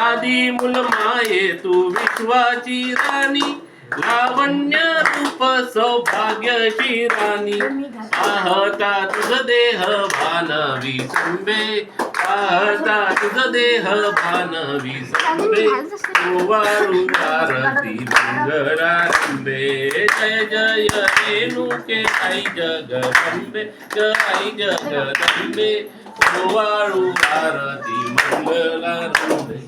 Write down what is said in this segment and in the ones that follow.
आदी मूल माये तू विश्वाची राणी, लावण्य रूप सौभाग्यची राणी. पाहता तुझ देह भानवी संबे, पाहता तुझ देह भानवी संबे. वाळू आरती मंगलारंबे, जय जय रेणुके आई जगदंबे, आई जगदंबे. वाळू आरती मंगलारंबे,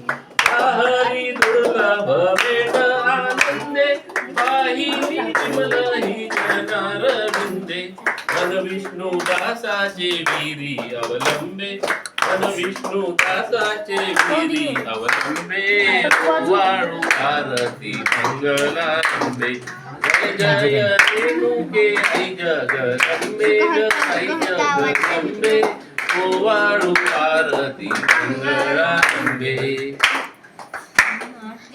हरी दुर्लभ भेट आनंदे. पाहिली विमल ही जनारविंदे, मन विष्णू दासाचे वीरी अवलंबे, मन विष्णू दासाचे वीरी अवलंबे. वाळू आरती मंगलारंबे, जय जय रेणुके आई जगदंबे, आई जगदंबे. वाळू आरती मंगलारंबे.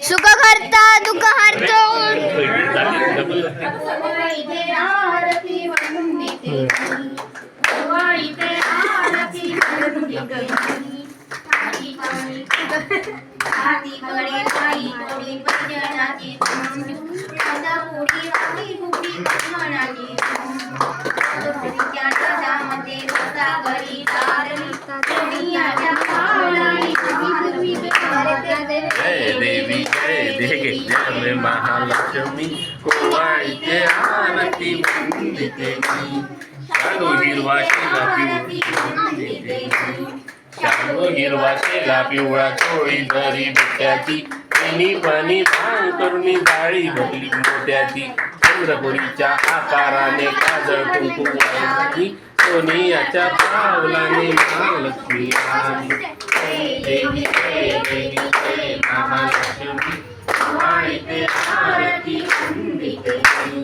सुख करता दुःख हरतो, आरती वंदिते वाळीते आरती वंदिते. हातीकडे पायी थोडी भजनाची पुढी राही पुढी मनाची. त्याच्या दामध्ये होता घरी तारणी, दुनियाच्या पावलांनी जय देवी जय देवी जय महालक्ष्मी. कोवाळीचे आरती वंदिते मी, शालू हिरवा शेला पिवळा, शालू हिरवा शेला पिवळा चोळी जरी बिट्याची. तिन्ही पाणी भांग करुणी जाळी भरली मोत्याची. चंद्रपुरीच्या आकाराने काजळ कुंकू वाजली, सोनियाच्या पावलाने महालक्ष्मी आली. जय देवी जय देवी जय महालक्ष्मी. वाळीते आरती वंदिते मी,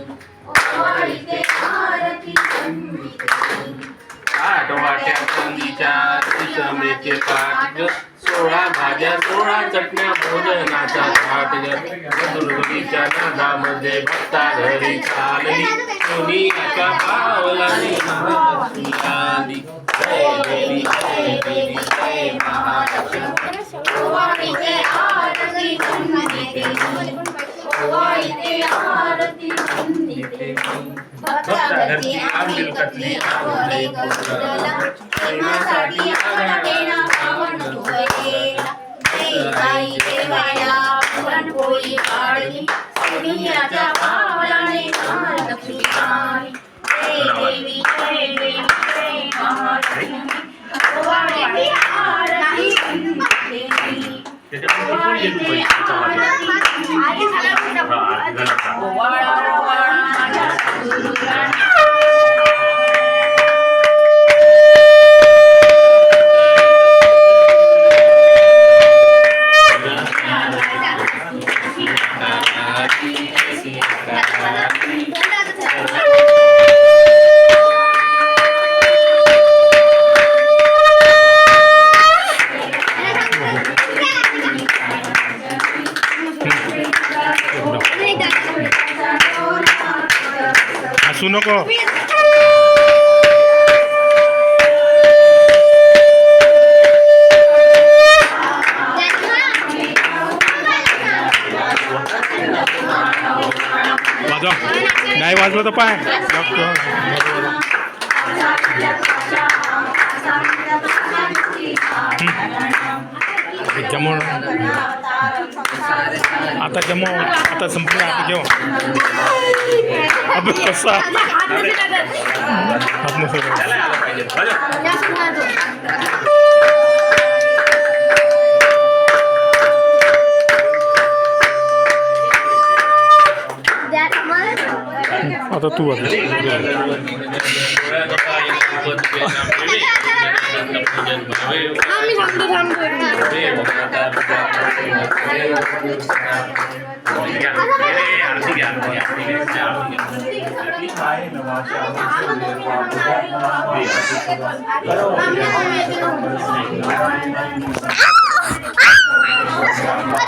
वाळीते आरती वंदिते मी. आठ वाट्या कंदीच्या रेशमेचे पाट ग, 16 भाज्या 16 चटण्या भोजनाचा थाट ग. दुर्गीच्या नादामध्ये भक्ता घरी चालली, सोनियाच्या पावलाने महालक्ष्मी आली. जय देवी जय देवी जय महालक्ष्मी. वाळीते आरती वंदिते मी, वाळीते आरती वंदिते मी. भक्ता घरची आंबील कटली आवडे पुरला, प्रेमासाठी आला देणा पावन तुझेला. आई देवाया पुरणपोळी काढली, सोनियाच्या पावलाने महालक्ष्मी आली. जय देवी जय देवी जय महालक्ष्मी. वाळीते आरती वंदिते मी, वाळीते आरती हसू नको. वाजव, नाही वाजलं तर पाय जमव. आता जमव, आता संपलं. आता घेऊ अब कसा आता तू